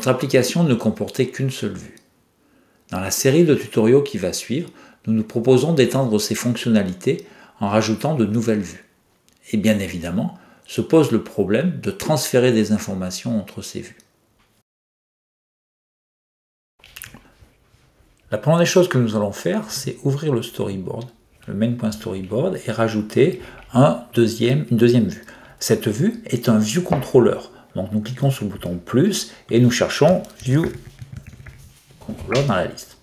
notre application ne comportait qu'une seule vue. Dans la série de tutoriaux qui va suivre, nous nous proposons d'étendre ces fonctionnalités en rajoutant de nouvelles vues. Et bien évidemment, se pose le problème de transférer des informations entre ces vues. La première des choses que nous allons faire, c'est ouvrir le storyboard, le main.storyboard, et rajouter une deuxième vue. Cette vue est un view controller. Donc nous cliquons sur le bouton plus et nous cherchons view controller dans la liste.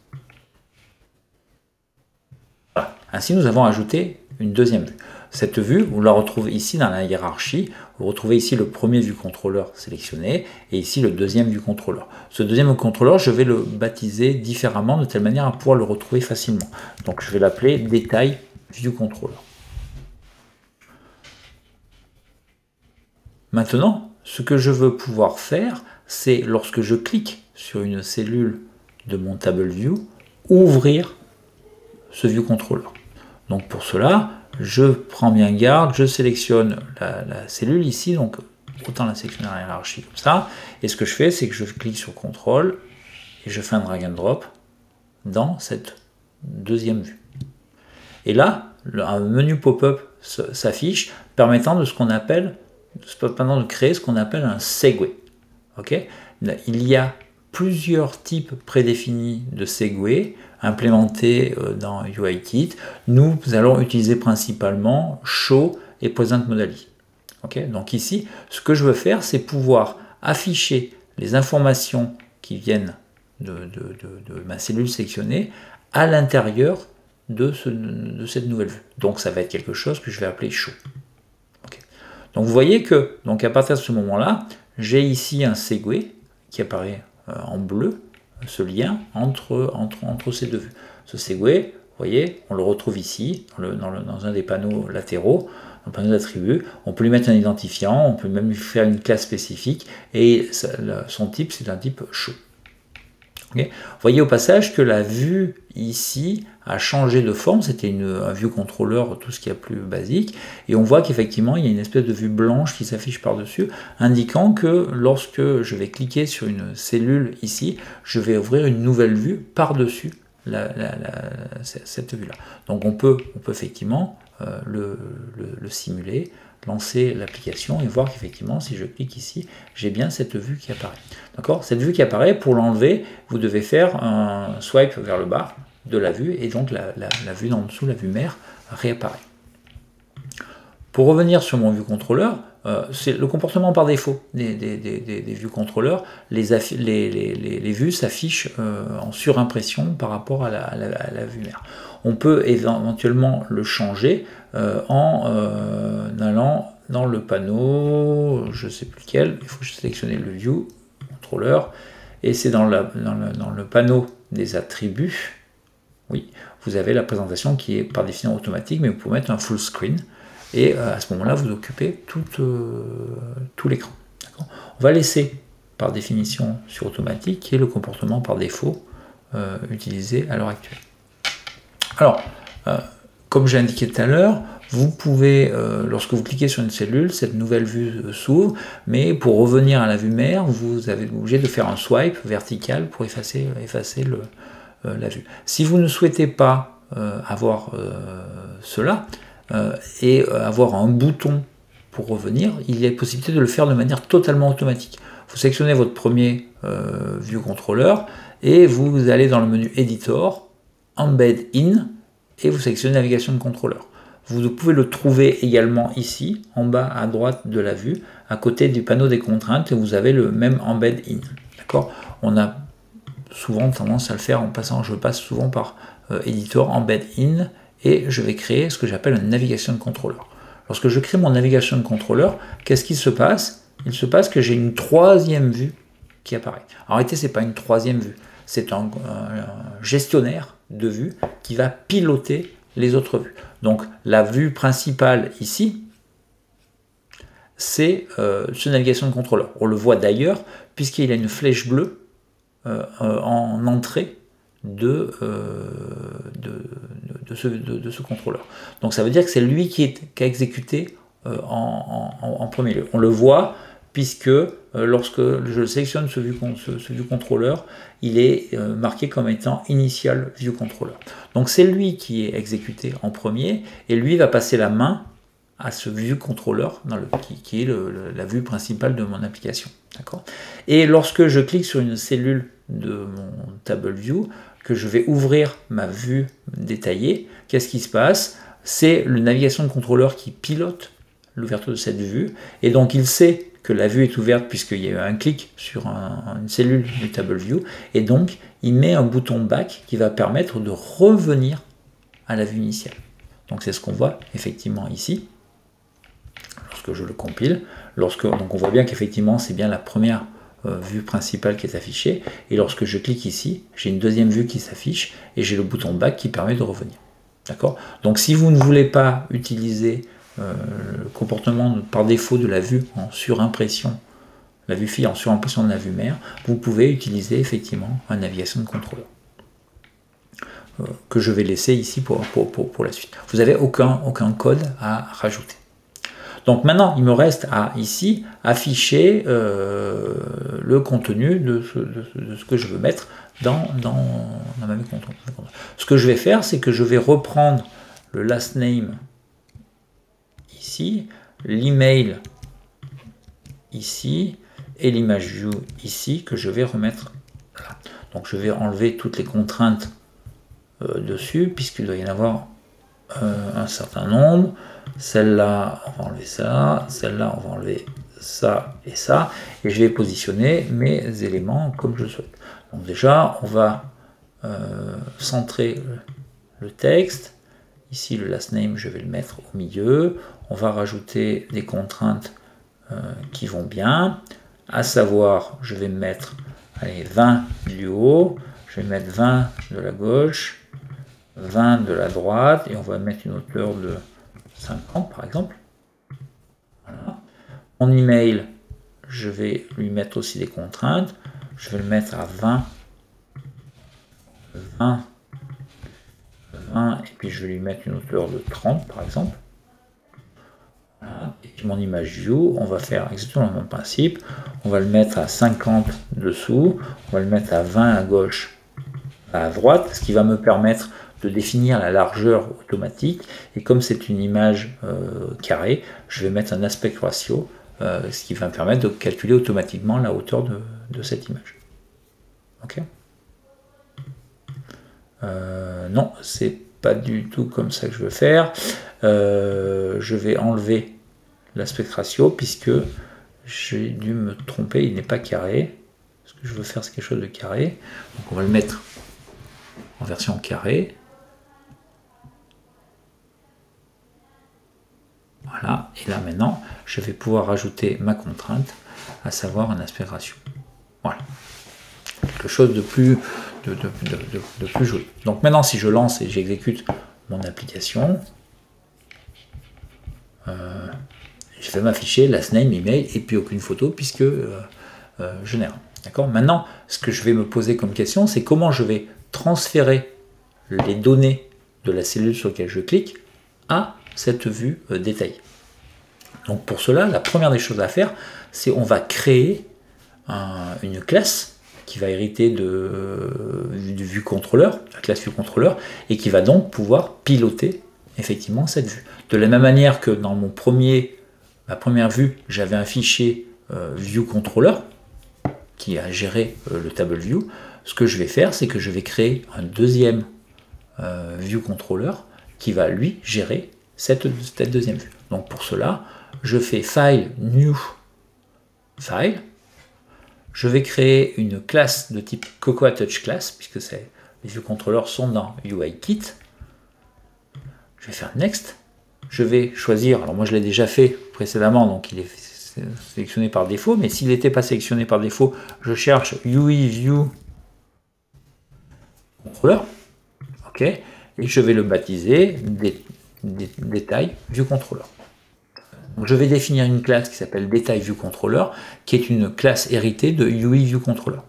Voilà. Ainsi nous avons ajouté une deuxième vue. Cette vue, vous la retrouvez ici dans la hiérarchie. Vous retrouvez ici le premier view controller sélectionné et ici le deuxième view controller. Ce deuxième controller, je vais le baptiser différemment de telle manière à pouvoir le retrouver facilement. Donc je vais l'appeler détail view controller. Maintenant, ce que je veux pouvoir faire, c'est lorsque je clique sur une cellule de mon table view, ouvrir ce view controller. Donc pour cela, je prends bien garde, je sélectionne la cellule ici, donc autant la sélectionner dans la hiérarchie comme ça, et ce que je fais, c'est que je clique sur CTRL et je fais un drag and drop dans cette deuxième vue. Et là, un menu pop-up s'affiche permettant de créer ce qu'on appelle un segue. Okay, il y a plusieurs types prédéfinis de segue implémentés dans UIKit. Nous allons utiliser principalement Show et Present Modally. Okay, donc ici, ce que je veux faire, c'est pouvoir afficher les informations qui viennent de ma cellule sélectionnée à l'intérieur de cette nouvelle vue. Donc ça va être quelque chose que je vais appeler Show. Okay. Donc vous voyez que donc à partir de ce moment-là, j'ai ici un segue qui apparaît en bleu, ce lien entre ces deux vues. Ce segue, vous voyez, on le retrouve ici, dans un des panneaux latéraux, un panneau d'attributs. On peut lui mettre un identifiant, on peut même lui faire une classe spécifique, et son type, c'est un type show. Okay. Vous voyez au passage que la vue ici a changé de forme, c'était un view controller, tout ce qui est plus basique, et on voit qu'effectivement il y a une espèce de vue blanche qui s'affiche par-dessus, indiquant que lorsque je vais cliquer sur une cellule ici, je vais ouvrir une nouvelle vue par-dessus cette vue-là. Donc on peut effectivement le simuler, lancer l'application et voir qu'effectivement, si je clique ici, j'ai bien cette vue qui apparaît. D'accord ? Cette vue qui apparaît, pour l'enlever, vous devez faire un swipe vers le bas de la vue et donc la vue d'en dessous, la vue mère, réapparaît. Pour revenir sur mon view controller, c'est le comportement par défaut des view controllers. Les vues s'affichent en surimpression par rapport à la vue mère. On peut éventuellement le changer en allant dans le panneau, je ne sais plus lequel, il faut que je sélectionne le view controller, et c'est dans le panneau des attributs. Oui, vous avez la présentation qui est par définition automatique, mais vous pouvez mettre un full screen. Et à ce moment-là, vous occupez tout l'écran. On va laisser par définition sur automatique, qui est le comportement par défaut utilisé à l'heure actuelle. Alors, comme j'ai indiqué tout à l'heure, vous pouvez, lorsque vous cliquez sur une cellule, cette nouvelle vue s'ouvre, mais pour revenir à la vue mère, vous avez obligé de faire un swipe vertical pour effacer la vue. Si vous ne souhaitez pas avoir cela, et avoir un bouton pour revenir, il y a la possibilité de le faire de manière totalement automatique. Vous sélectionnez votre premier view controller et vous allez dans le menu Editor, Embed In, et vous sélectionnez Navigation de controller. Vous pouvez le trouver également ici, en bas à droite de la vue, à côté du panneau des contraintes, et vous avez le même Embed In. D'accord ? On a souvent tendance à le faire en passant, je passe souvent par Editor, Embed In, et je vais créer ce que j'appelle un Navigation Controller. Lorsque je crée mon Navigation Controller, qu'est-ce qui se passe? Il se passe que j'ai une troisième vue qui apparaît. En réalité, ce n'est pas une troisième vue, c'est un gestionnaire de vues qui va piloter les autres vues. Donc la vue principale ici, c'est ce Navigation Controller. On le voit d'ailleurs, puisqu'il a une flèche bleue en entrée de ce contrôleur. Donc ça veut dire que c'est lui qui a exécuté en premier lieu. On le voit puisque lorsque je sélectionne ce view controller, il est marqué comme étant Initial View Controller. Donc c'est lui qui est exécuté en premier, et lui va passer la main à ce view controller qui est la vue principale de mon application. Et lorsque je clique sur une cellule de mon table view, que je vais ouvrir ma vue détaillée, qu'est-ce qui se passe? C'est le navigation de contrôleur qui pilote l'ouverture de cette vue, et donc il sait que la vue est ouverte puisqu'il y a eu un clic sur une cellule du table view, et donc il met un bouton back qui va permettre de revenir à la vue initiale. Donc c'est ce qu'on voit effectivement ici lorsque je le compile. Donc on voit bien qu'effectivement c'est bien la première vue principale qui est affichée, et lorsque je clique ici, j'ai une deuxième vue qui s'affiche et j'ai le bouton back qui permet de revenir. D'accord? Donc si vous ne voulez pas utiliser le comportement par défaut de la vue en surimpression, la vue fille en surimpression de la vue mère, vous pouvez utiliser effectivement un navigation de contrôleur que je vais laisser ici pour la suite. Vous n'avez aucun code à rajouter. Donc maintenant, il me reste à ici afficher le contenu de ce que je veux mettre dans ma vue contrôle. Ce que je vais faire, c'est que je vais reprendre le last name ici, l'email ici, et l'image view ici, que je vais remettre là. Donc je vais enlever toutes les contraintes dessus, puisqu'il doit y en avoir un certain nombre. Celle-là, on va enlever ça, celle-là, on va enlever ça, et je vais positionner mes éléments comme je le souhaite. Donc déjà, on va centrer le texte. Ici, le last name, je vais le mettre au milieu. On va rajouter des contraintes qui vont bien, à savoir, je vais mettre 20 du haut, je vais mettre 20 de la gauche, 20 de la droite, et on va mettre une hauteur de 50 par exemple. Voilà. Mon email, je vais lui mettre aussi des contraintes. Je vais le mettre à 20, 20, 20, et puis je vais lui mettre une hauteur de 30 par exemple. Voilà. Et puis mon image view, on va faire exactement le même principe. On va le mettre à 50 dessous, on va le mettre à 20 à gauche, à droite, ce qui va me permettre de définir la largeur automatique, et comme c'est une image carrée, je vais mettre un aspect ratio, ce qui va me permettre de calculer automatiquement la hauteur de cette image. Ok? Non, c'est pas du tout comme ça que je veux faire. Je vais enlever l'aspect ratio puisque j'ai dû me tromper, il n'est pas carré. Ce que je veux faire, c'est quelque chose de carré. Donc on va le mettre en version carré. Voilà, et là maintenant, je vais pouvoir rajouter ma contrainte, à savoir un aspect ratio. Voilà, quelque chose de plus joli. Donc maintenant, si je lance et j'exécute mon application, je vais m'afficher last name, email, et puis aucune photo, puisque je n'ai rien. D'accord? Maintenant, ce que je vais me poser comme question, c'est comment je vais transférer les données de la cellule sur laquelle je clique à cette vue détaillée. Donc pour cela, la première des choses à faire, c'est on va créer une classe qui va hériter du view controller, la classe view controller, et qui va donc pouvoir piloter effectivement cette vue. De la même manière que dans ma première vue, j'avais un fichier view controller qui a géré le table view. Ce que je vais faire, c'est que je vais créer un deuxième view controller qui va lui gérer cette deuxième vue. Donc pour cela, je fais File, New, File. Je vais créer une classe de type Cocoa Touch Class, puisque les view controllers sont dans UIKit. Je vais faire Next. Je vais choisir, alors moi je l'ai déjà fait précédemment, donc il est sélectionné par défaut, mais s'il n'était pas sélectionné par défaut, je cherche UI View Controller. OK. Et je vais le baptiser Détail View Controller. Donc je vais définir une classe qui s'appelle Détail View Controller, qui est une classe héritée de UI View Controller.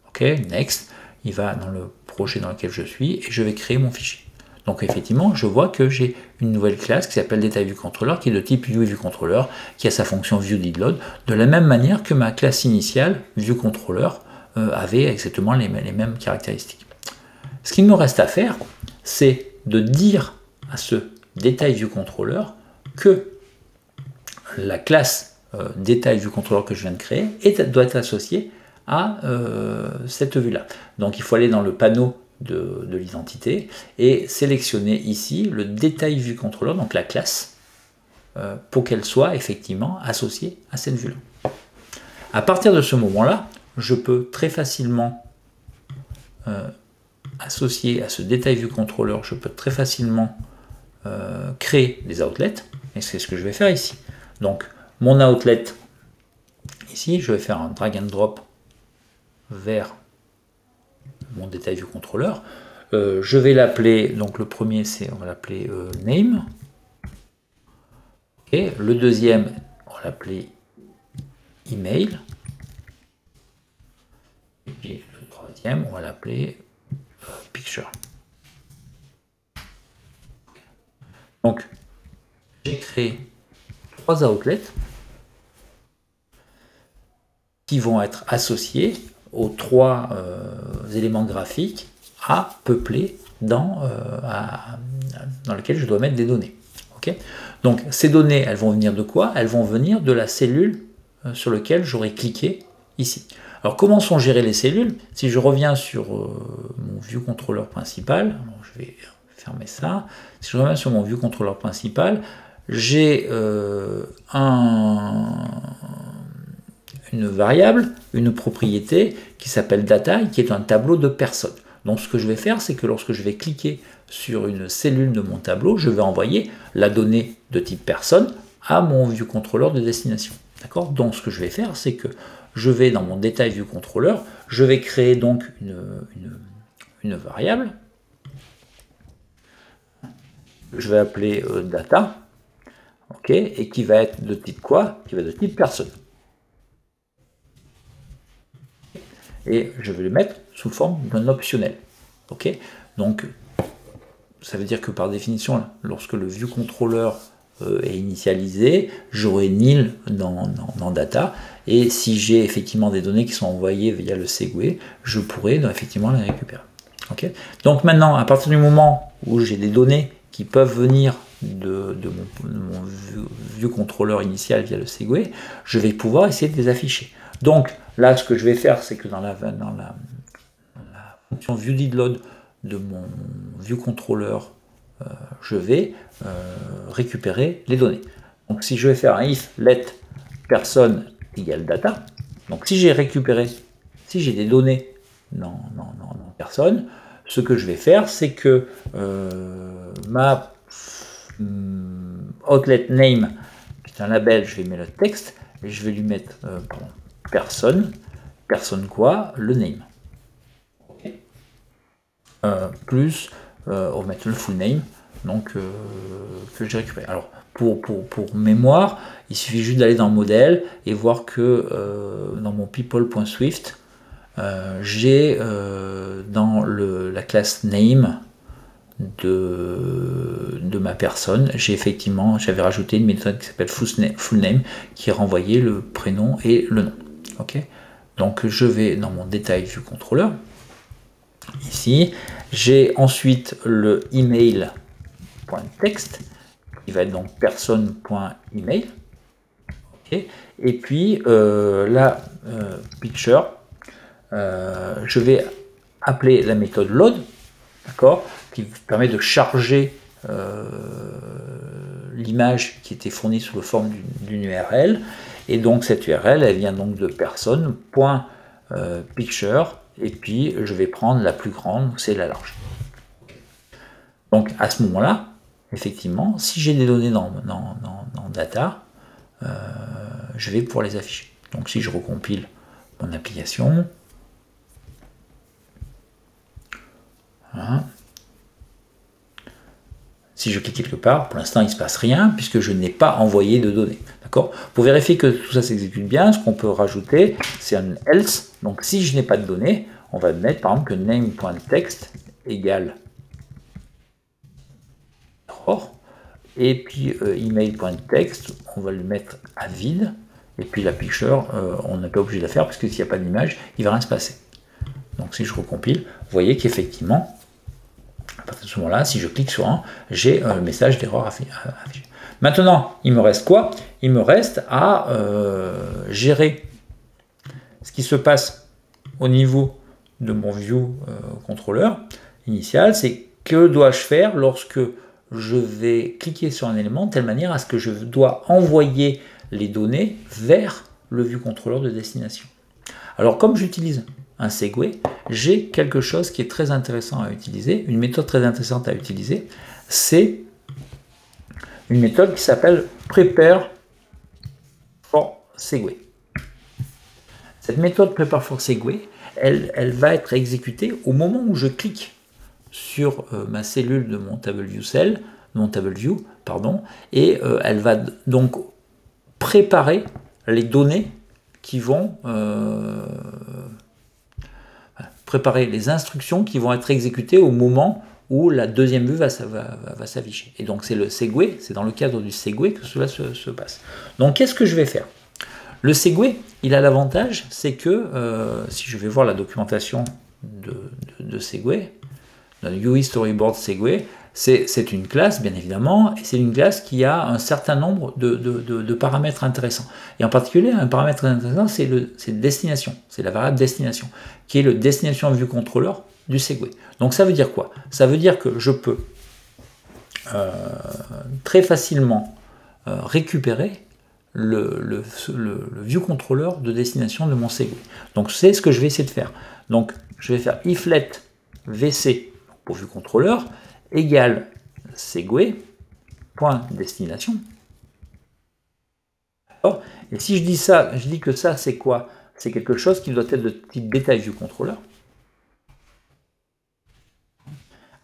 OK, next, il va dans le projet dans lequel je suis et je vais créer mon fichier. Donc effectivement, je vois que j'ai une nouvelle classe qui s'appelle DetailViewController, qui est de type ViewController, qui a sa fonction ViewDidLoad, de la même manière que ma classe initiale, ViewController, avait exactement les mêmes caractéristiques. Ce qu'il me reste à faire, c'est de dire à ce DetailViewController que la classe DetailViewController que je viens de créer doit être associée à cette vue-là. Donc il faut aller dans le panneau de l'identité et sélectionner ici le DetailViewController, donc la classe, pour qu'elle soit effectivement associée à cette vue-là. À partir de ce moment-là, je peux très facilement associer à ce DetailViewController, je peux très facilement créer des outlets, et c'est ce que je vais faire ici. Donc mon outlet, ici, je vais faire un drag and drop vers mon DetailViewController. Je vais l'appeler, donc le premier, on va l'appeler name. Okay. Le deuxième, on va l'appeler email. Et puis le troisième, on va l'appeler picture. Donc, j'ai créé 3 outlets qui vont être associés aux 3 éléments graphiques à peupler dans lequel je dois mettre des données. Okay. Donc ces données, elles vont venir de quoi? Elles vont venir de la cellule sur laquelle j'aurai cliqué ici. Alors comment sont gérées les cellules? Si je reviens sur mon ViewController principal, alors je vais fermer ça. Si je reviens sur mon ViewController principal, j'ai une variable, une propriété qui s'appelle data et qui est un tableau de personnes. Donc ce que je vais faire, c'est que lorsque je vais cliquer sur une cellule de mon tableau, je vais envoyer la donnée de type personne à mon ViewController de destination. D'accord? Donc ce que je vais faire, c'est que je vais dans mon DetailViewController, je vais créer donc une variable. Je vais appeler data, ok, et qui va être de type quoi? Qui va être de type personne. Et je vais le mettre sous forme d'un optionnel. Ok, donc ça veut dire que par définition, lorsque le ViewController est initialisé, j'aurai nil dans data, et si j'ai effectivement des données qui sont envoyées via le Segway, je pourrai effectivement les récupérer. Okay. Donc maintenant, à partir du moment où j'ai des données qui peuvent venir de mon ViewController initial via le Segway, je vais pouvoir essayer de les afficher. Donc là, ce que je vais faire, c'est que dans la fonction ViewDidLoad de mon ViewController, je vais récupérer les données. Donc si je vais faire un if let personne égale data, donc si j'ai récupéré, si j'ai des données dans personne, ce que je vais faire, c'est que ma outlet name, qui est un label, je vais mettre le texte, et je vais lui mettre personne quoi, le name. Okay. Plus on va mettre le full name, donc que j'ai récupéré. Alors pour mémoire, il suffit juste d'aller dans modèle et voir que dans mon people.swift, j'ai dans la classe name de ma personne, j'avais rajouté une méthode qui s'appelle full name qui renvoyait le prénom et le nom. Ok, donc je vais dans mon DetailViewController. Ici, j'ai ensuite le email.text qui va être donc personne.email. Okay. Et puis la picture, je vais appeler la méthode load, d'accord, qui permet de charger l'image qui était fournie sous la forme d'une URL. Et donc cette URL, elle vient donc de personne.picture, et puis je vais prendre la plus grande, c'est la large. Donc à ce moment-là, effectivement, si j'ai des données dans data, je vais pouvoir les afficher. Donc si je recompile mon application, voilà. Si je clique quelque part, pour l'instant il ne se passe rien puisque je n'ai pas envoyé de données. D'accord? Pour vérifier que tout ça s'exécute bien, ce qu'on peut rajouter, c'est un else. Donc si je n'ai pas de données, on va mettre par exemple que name.text égale Or, et puis email.text, on va le mettre à vide. Et puis la picture, on n'est pas obligé de la faire parce que s'il n'y a pas d'image, il ne va rien se passer. Donc si je recompile, vous voyez qu'effectivement, à partir de ce moment-là, si je clique sur un, j'ai le message d'erreur affiché. Maintenant, il me reste quoi? Il me reste à gérer ce qui se passe au niveau de mon view contrôleur initial. C'est que dois-je faire lorsque je vais cliquer sur un élément de telle manière à ce que je dois envoyer les données vers le view contrôleur de destination. Alors comme j'utilise un Segway, j'ai quelque chose qui est très intéressant à utiliser, une méthode très intéressante à utiliser, c'est une méthode qui s'appelle Prepare for Segway. Cette méthode Prepare for Segway, elle va être exécutée au moment où je clique sur ma cellule de mon TableView, et elle va donc préparer les données qui vont préparer les instructions qui vont être exécutées au moment où la deuxième vue va s'afficher. Et donc c'est le Segway, c'est dans le cadre du Segway que cela se passe. Donc qu'est-ce que je vais faire? Le Segway, il a l'avantage, c'est que si je vais voir la documentation de Segway, dans UI Storyboard Segway, c'est une classe, bien évidemment, et c'est une classe qui a un certain nombre de paramètres intéressants. Et en particulier, un paramètre intéressant, c'est destination, c'est la variable destination, qui est le destination view controller du Segway. Donc ça veut dire quoi? Ça veut dire que je peux très facilement récupérer le view controller de destination de mon Segway. Donc c'est ce que je vais essayer de faire. Donc je vais faire if let vc pour view controller égale Segway.destination. Et si je dis ça, je dis que ça c'est quoi? C'est quelque chose qui doit être de type data view controller.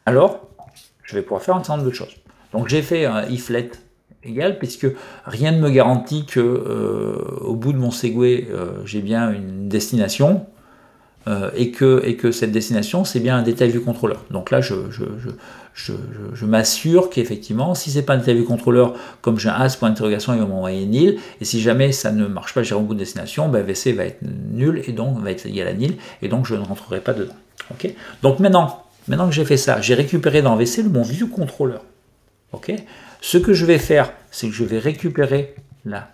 Alors, je vais pouvoir faire un certain nombre de choses. Donc j'ai fait un if let égal, puisque rien ne me garantit que au bout de mon Segway, j'ai bien une destination, et que cette destination, c'est bien un data view controller. Donc là, je m'assure qu'effectivement, si c'est pas un data view controller, comme j'ai un as point d'interrogation, il va m'envoyer nil, et si jamais ça ne marche pas, j'ai un bout de destination, ben VC va être nul, et donc va être égal à nil, et donc je ne rentrerai pas dedans. Okay, donc maintenant que j'ai fait ça, j'ai récupéré dans VC mon view controller. Okay, ce que je vais faire, c'est que je vais récupérer la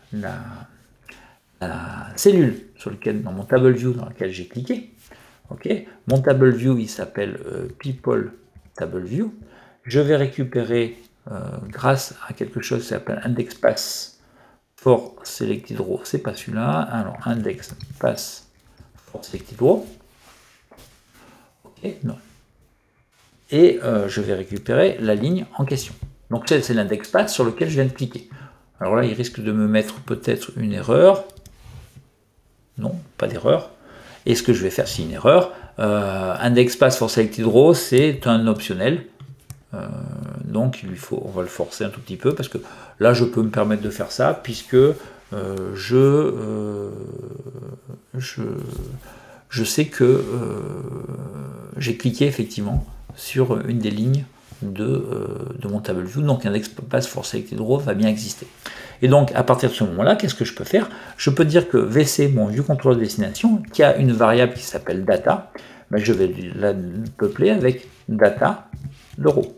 cellule sur laquelle, dans mon TableView dans laquelle j'ai cliqué. Okay, mon TableView, il s'appelle People TableView. Je vais récupérer, grâce à quelque chose qui s'appelle IndexPass for Selected Row. C'est pas celui-là. Alors, IndexPass for Selected Row. Okay, non. Et je vais récupérer la ligne en question. Donc c'est l'IndexPass sur lequel je viens de cliquer. Alors là, il risque de me mettre peut-être une erreur. Non, pas d'erreur. Et ce que je vais faire, c'est une erreur. IndexPass for Selected Row, c'est un optionnel. Donc on va le forcer un tout petit peu, parce que là, je peux me permettre de faire ça, puisque je sais que j'ai cliqué effectivement sur une des lignes de mon TableView, donc IndexPass for Selected Row va bien exister. Et donc à partir de ce moment-là, qu'est-ce que je peux faire? Je peux dire que VC, mon view controller de destination, qui a une variable qui s'appelle data, ben je vais la peupler avec data de row.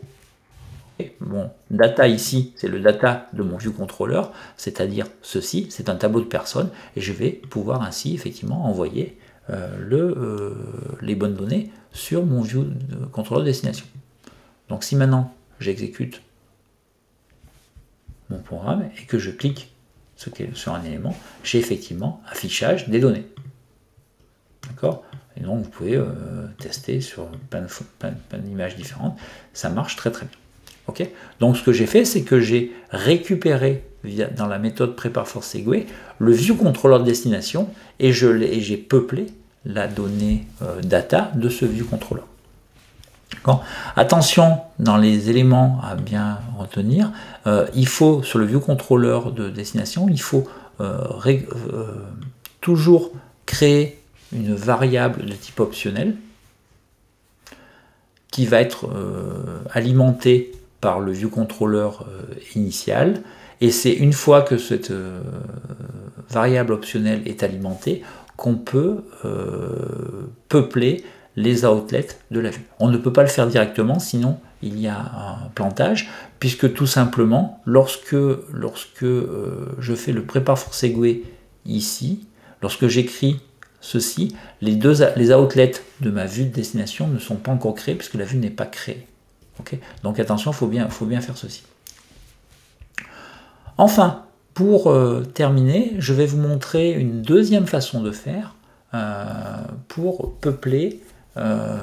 Et mon data ici, c'est le data de mon view controller, c'est-à-dire ceci, c'est un tableau de personnes, et je vais pouvoir ainsi effectivement envoyer les bonnes données sur mon view controller de destination. Donc si maintenant j'exécute mon programme et que je clique sur un élément, j'ai effectivement affichage des données. D'accord? Et donc vous pouvez tester sur plein d'images différentes. Ça marche très très bien. Okay, donc ce que j'ai fait, c'est que j'ai récupéré dans la méthode Prepare for Segway le view controller de destination, et j'ai peuplé la donnée data de ce view controller. Attention dans les éléments à bien retenir, il faut sur le view controller de destination, il faut toujours créer une variable de type optionnel qui va être alimentée par le viewController initial, et c'est une fois que cette variable optionnelle est alimentée qu'on peut peupler les outlets de la vue. On ne peut pas le faire directement, sinon il y a un plantage, puisque tout simplement, lorsque je fais le prépare for Segway ici, lorsque j'écris ceci, les outlets de ma vue de destination ne sont pas encore créés, puisque la vue n'est pas créée. Okay, donc attention, il faut bien faire ceci. Enfin, pour terminer, je vais vous montrer une deuxième façon de faire pour peupler la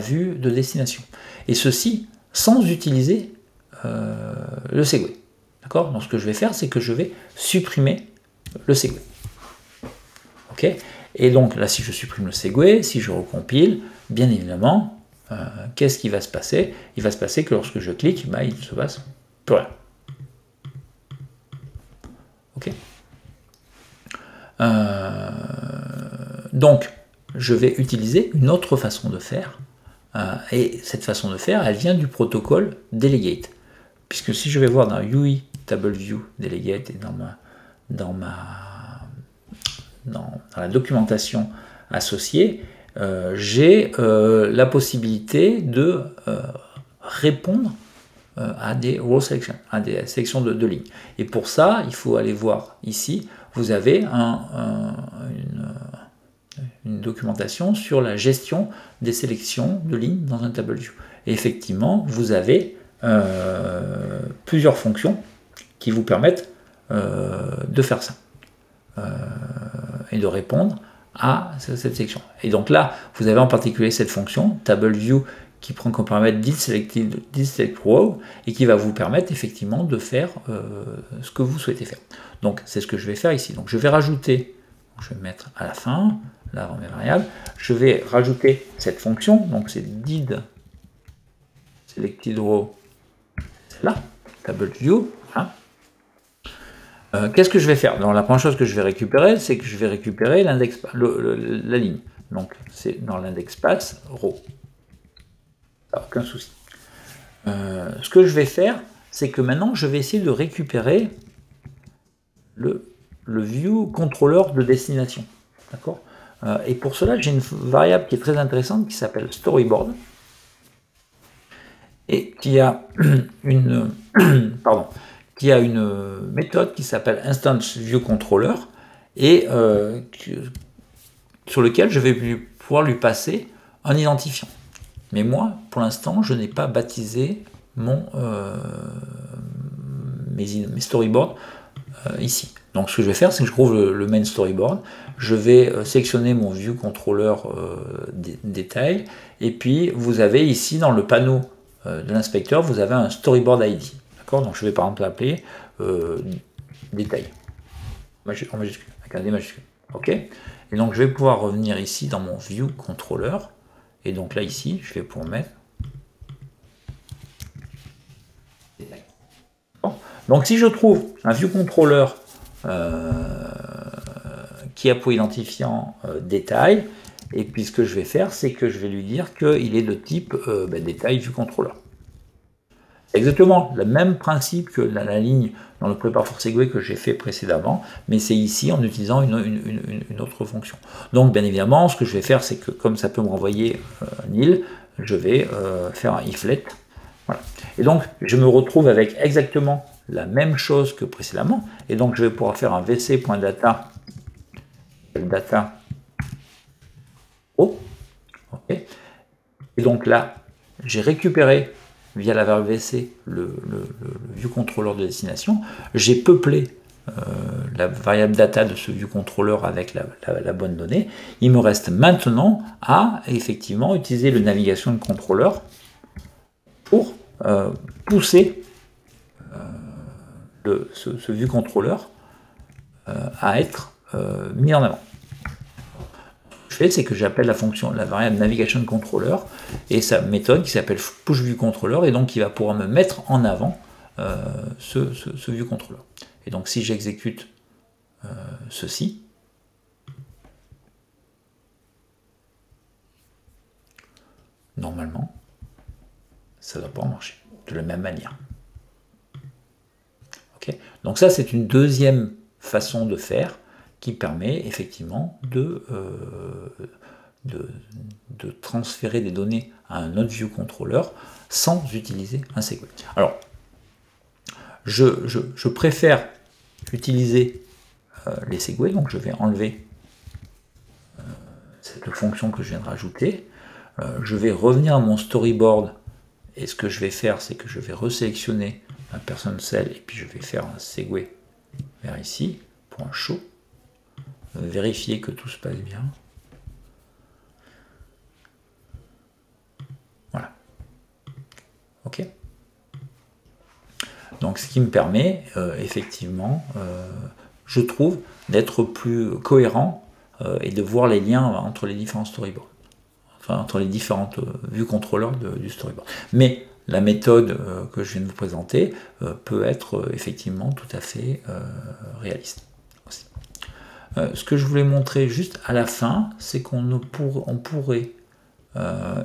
vue de destination. Et ceci sans utiliser le Segway. D'accord? Donc ce que je vais faire, c'est que je vais supprimer le Segway. Ok? Et donc là, si je supprime le Segway, si je recompile, bien évidemment, qu'est-ce qui va se passer? Il va se passer que lorsque je clique, bah, il ne se passe plus rien. Ok? Donc, je vais utiliser une autre façon de faire, et cette façon de faire, elle vient du protocole Delegate. Puisque si je vais voir dans UI Table View Delegate et dans la documentation associée, j'ai la possibilité de répondre à des row selections, à des sélections de lignes. Et pour ça, il faut aller voir ici, vous avez une documentation sur la gestion des sélections de lignes dans un table view. Et effectivement, vous avez plusieurs fonctions qui vous permettent de faire ça et de répondre à cette section. Et donc là, vous avez en particulier cette fonction TableView qui prend comme paramètre select row et qui va vous permettre effectivement de faire ce que vous souhaitez faire. Donc c'est ce que je vais faire ici. Donc je vais rajouter, je vais mettre à la fin, là dans mes variables, je vais rajouter cette fonction, donc c'est did selected row, celle-là, TableView. Hein. Qu'est-ce que je vais faire? Donc, la première chose que je vais récupérer, c'est que je vais récupérer l'index, la ligne. Donc c'est dans l'index path row. Aucun souci. Ce que je vais faire, c'est que maintenant je vais essayer de récupérer le view controller de destination. D'accord? Et pour cela, j'ai une variable qui est très intéressante qui s'appelle storyboard et qui a une méthode qui s'appelle instance view controller et sur lequel je vais pouvoir lui passer un identifiant. Mais moi, pour l'instant, je n'ai pas baptisé mes storyboards ici. Donc ce que je vais faire, c'est que je trouve le main storyboard, je vais sélectionner mon view controller détail, et puis vous avez ici dans le panneau de l'inspecteur, vous avez un storyboard ID. D'accord? Donc je vais par exemple l'appeler détail, en majuscule, avec un D majuscule. Ok? Et donc je vais pouvoir revenir ici dans mon view controller. Et donc là, ici, je vais pouvoir mettre. Bon. Donc si je trouve un view controller qui a pour identifiant détail, et puis ce que je vais faire, c'est que je vais lui dire qu'il est de type détail view controller. C'est exactement le même principe que la ligne dans le prépare for Segway que j'ai fait précédemment, mais c'est ici en utilisant une autre fonction. Donc bien évidemment, ce que je vais faire, c'est que comme ça peut me renvoyer nil, je vais faire un iflet. Voilà. Et donc je me retrouve avec exactement la même chose que précédemment, et donc je vais pouvoir faire un vc.data data o. Okay. Et donc là, j'ai récupéré via la variable VC le view controller de destination, j'ai peuplé la variable data de ce view controller avec la bonne donnée. Il me reste maintenant à effectivement utiliser le navigation controller pour pousser ce view controller à être mis en avant. Ce que je fais, c'est que j'appelle la variable navigation controller et sa méthode qui s'appelle push view controller et donc qui va pouvoir me mettre en avant ce view controller. Et donc si j'exécute ceci, normalement, ça ne doit pas marcher de la même manière. Okay. Donc ça, c'est une deuxième façon de faire qui permet effectivement de transférer des données à un autre view controller sans utiliser un Segway. Alors, je préfère utiliser les Segway, donc je vais enlever cette fonction que je viens de rajouter. Je vais revenir à mon storyboard et ce que je vais faire, c'est que je vais resélectionner un person cell et puis je vais faire un Segway vers ici pour un show. Vérifier que tout se passe bien. Voilà. OK. Donc ce qui me permet effectivement, je trouve, d'être plus cohérent et de voir les liens entre les différents storyboards, enfin entre les différentes vues contrôleurs du storyboard. Mais la méthode que je viens de vous présenter peut être effectivement tout à fait réaliste aussi. Ce que je voulais montrer juste à la fin, c'est qu'on pourrait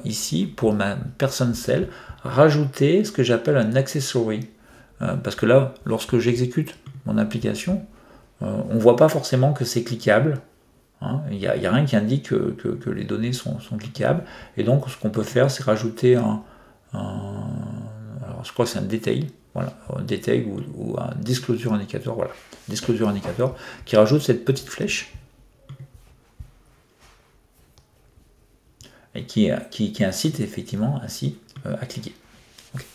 ici, pour ma person cell, rajouter ce que j'appelle un accessory. Parce que là, lorsque j'exécute mon application, on ne voit pas forcément que c'est cliquable. Hein. Il n'y a rien qui indique que les données sont cliquables. Et donc, ce qu'on peut faire, c'est rajouter alors, je crois que c'est un detail. Voilà, un detail ou un disclosure indicator. Voilà, disclosure indicator qui rajoute cette petite flèche et qui incite effectivement ainsi à cliquer. Okay.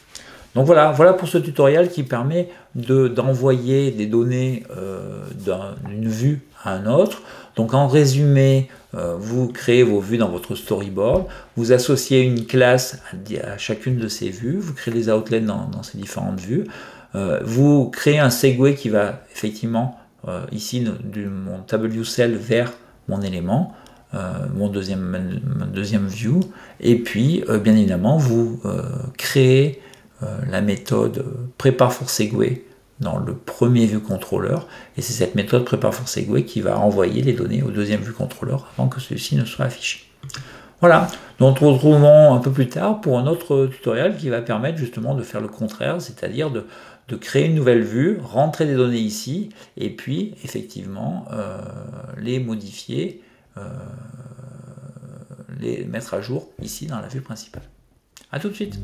Donc voilà pour ce tutoriel qui permet d'envoyer des données d'une vue à un autre. Donc en résumé, vous créez vos vues dans votre storyboard, vous associez une classe à chacune de ces vues, vous créez des outlets dans ces différentes vues, vous créez un Segway qui va effectivement ici mon WCell vers mon élément, mon deuxième view, et puis bien évidemment vous créez la méthode prépare for Segway dans le premier view controller, et c'est cette méthode prépare for Segway qui va envoyer les données au deuxième view controller avant que celui-ci ne soit affiché. Voilà, donc nous nous retrouvons un peu plus tard pour un autre tutoriel qui va permettre justement de faire le contraire, c'est-à-dire de créer une nouvelle vue, rentrer des données ici, et puis effectivement les modifier, les mettre à jour ici dans la vue principale. A tout de suite.